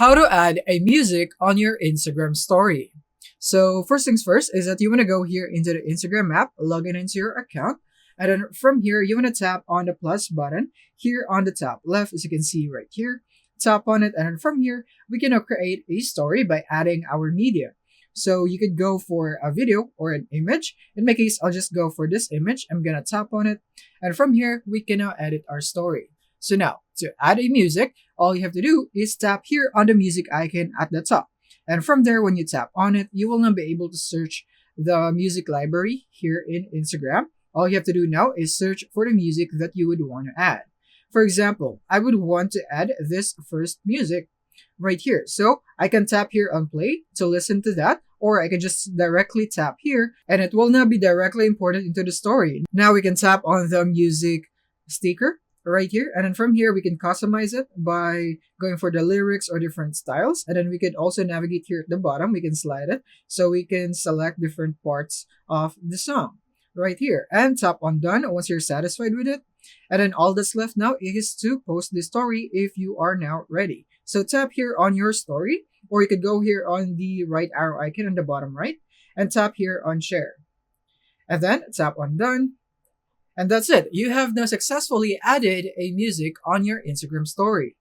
How to add a music on your Instagram story. So first things first is that you want to go here into the Instagram app, log in into your account, and then from here you want to tap on the plus button here on the top left, as you can see right here. Tap on it, and then from here we can now create a story by adding our media. So you could go for a video or an image. In my case, I'll just go for this image. I'm gonna tap on it, and from here we can now edit our story. So now to add a music, all you have to do is tap here on the music icon at the top. And from there, when you tap on it, you will now be able to search the music library here in Instagram. All you have to do now is search for the music that you would want to add. For example, I would want to add this first music right here. So I can tap here on play to listen to that, or I can just directly tap here and it will now be directly imported into the story. Now we can tap on the music sticker right here, and then from here we can customize it by going for the lyrics or different styles, and then we could also navigate here at the bottom. We can slide it so we can select different parts of the song right here and tap on done once you're satisfied with it. And then all that's left now is to post the story if you are now ready. So tap here on your story, or you could go here on the right arrow icon on the bottom right and tap here on share, and then tap on done. And that's it. You have now successfully added a music on your Instagram story.